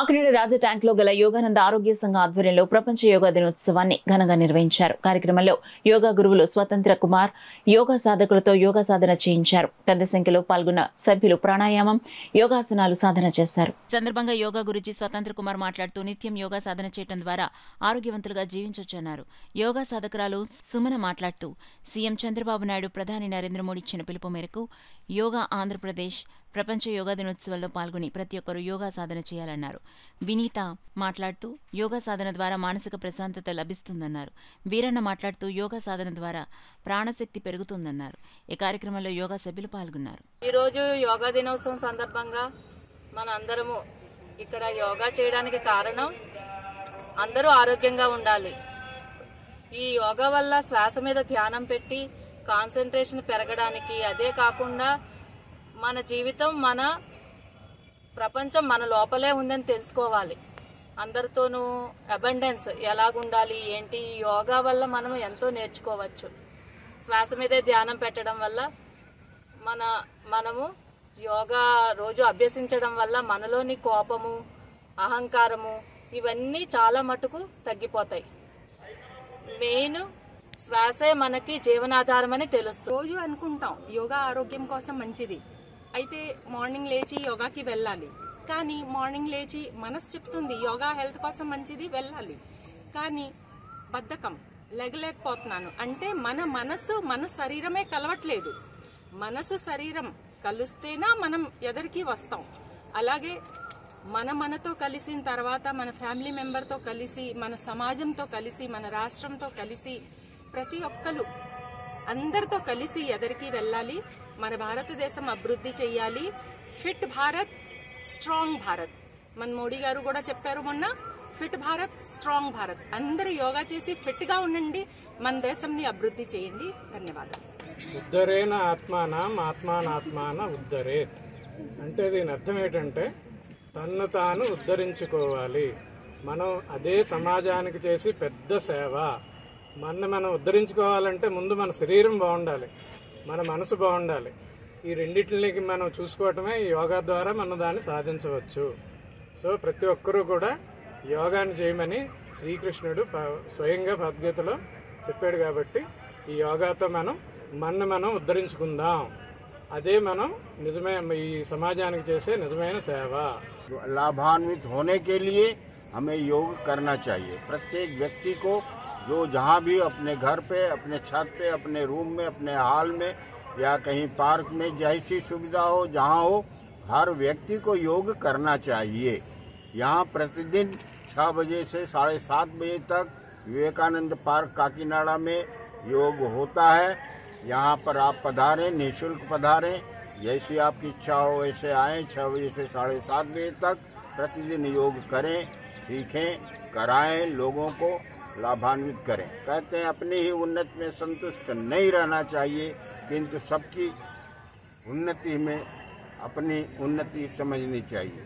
కాకినాడ రాజ tank లో గల యోగానంద ఆరోగ్య సంఘ ఆధ్వర్యంలో ప్రపంచ యోగా దినోత్సవాన్ని ఘనంగా నిర్వహించారు. కార్యక్రమంలో యోగా గురువులు స్వతంత్ర కుమార్ యోగా సాధకులతో యోగా సాధన చేయించారు. పెద్ద సంఖ్యలో పాల్గొన్న సభ్యులు ప్రాణాయామం, యోగాసనాలు సాధన చేశారు. సందర్భంగా యోగా గురుజీ స్వతంత్ర కుమార్ మాట్లాడుతూ నిత్యం యోగా సాధన చేయడం ద్వారా ఆరోగ్యవంతులుగా జీవించొచ్చన్నారు. యోగా సాధకురాలు సుమన మాట్లాడుతూ సీఎం చంద్రబాబు నాయుడు, ప్రధాని నరేంద్ర మోడీ ఇచ్చిన పిలుపు మేరకు యోగా ఆంధ్రప్రదేశ్ ప్రపంచ యోగా దినోత్సవంలో పాల్గొని ప్రతి ఒక్కరూ యోగా సాధన చేయాలన్నారు. వినీత మాట్లాడుతూ యోగా సాధన ద్వారా మానసిక ప్రశాంతత లభిస్తుందన్నారు. వీరన్న మాట్లాడుతూ యోగా సాధన ద్వారా ప్రాణశక్తి పెరుగుతుందన్నారు. ఈ కార్యక్రమంలో యోగా సభ్యులు పాల్గొన్నారు. ఈరోజు యోగా దినోత్సవం సందర్భంగా మన అందరము ఇక్కడ యోగా చేయడానికి కారణం అందరూ ఆరోగ్యంగా ఉండాలి. ఈ యోగా వల్ల శ్వాస మీద ధ్యానం పెట్టి కాన్సంట్రేషన్ పెరగడానికి, అదే కాకుండా మన జీవితం, మన ప్రపంచం మన లోపలే ఉందని తెలుసుకోవాలి. అందరితోనూ అబండెన్స్ ఎలాగుండాలి ఏంటి, యోగా వల్ల మనం ఎంతో నేర్చుకోవచ్చు. శ్వాస మీదే ధ్యానం పెట్టడం వల్ల మనము యోగా రోజు అభ్యసించడం వల్ల మనలోని కోపము, అహంకారము ఇవన్నీ చాలా మటుకు తగ్గిపోతాయి. మెయిన్ శ్వాసే మనకి జీవనాధారం అని తెలుస్తుంది. రోజు అనుకుంటాం యోగా ఆరోగ్యం కోసం మంచిది, అయితే మార్నింగ్ లేచి యోగాకి వెళ్ళాలి. కానీ మార్నింగ్ లేచి మనసు చెప్తుంది యోగా హెల్త్ కోసం మంచిది, వెళ్ళాలి. కానీ బద్ధకం, లెగలేకపోతున్నాను అంటే మన మనసు మన శరీరమే కలవట్లేదు. మనసు శరీరం కలుస్తేనా మనం ఎదరికి వస్తాం. అలాగే మనతో కలిసిన తర్వాత మన ఫ్యామిలీ మెంబర్తో కలిసి, మన సమాజంతో కలిసి, మన రాష్ట్రంతో కలిసి ప్రతి ఒక్కరు అందరితో కలిసి ఎదరికి వెళ్ళాలి. మన భారతదేశం అభివృద్ధి చెయ్యాలి. Fit Bharat, strong Bharat. మన మోడీ గారు కూడా చెప్పారు మొన్న, ఫిట్ భారత్, స్ట్రాంగ్ భారత్. అందరూ యోగా చేసి ఫిట్ గా ఉండండి, మన దేశంని అభివృద్ధి చేయండి. ధన్యవాదాలు. ఉద్ధరేణ ఆత్మానం ఆత్మానాత్మాన ఉద్ధరేత్ అంటే దీని అర్థం ఏంటంటే తన్ను తాను ఉద్ధరించుకోవాలి. మనం అదే సమాజానికి చేసి పెద్ద సేవ. మనం ఉద్ధరించుకోవాలంటే ముందు మన శరీరం బాగుండాలి, మన మనసు బాగుండాలి. ఈ రెండింటికి మనం చూసుకోవటమే ఈ యోగా ద్వారా మనం దాన్ని సాధించవచ్చు. సో ప్రతి ఒక్కరూ కూడా యోగాని చేయమని శ్రీకృష్ణుడు స్వయంగా భగవద్గీతలో చెప్పాడు. కాబట్టి ఈ యోగాతో మనం ఉద్ధరించుకుందాం. అదే మనం నిజమైన ఈ సమాజానికి చేసే నిజమైన సేవ. लाभान्वित होने के लिए हमें योग करना चाहिए। प्रत्येक व्यक्ति को जो जहाँ भी अपने घर पे, अपने छत पे, अपने रूम में, अपने हॉल में या कहीं पार्क में जैसी सुविधा हो, जहाँ हो, हर व्यक्ति को योग करना चाहिए। यहाँ प्रतिदिन 6 बजे से 7:30 बजे तक विवेकानंद पार्क काकीनाडा में योग होता है। यहाँ पर आप पधारें, निःशुल्क पधारें। जैसी आपकी इच्छा हो वैसे आएँ। 6 बजे से 7:30 बजे तक प्रतिदिन योग करें, सीखें, कराएं, लोगों को लाभान्वित करें। कहते हैं अपनी ही उन्नति में संतुष्ट नहीं रहना चाहिए, किंतु सबकी उन्नति में अपनी उन्नति समझनी चाहिए।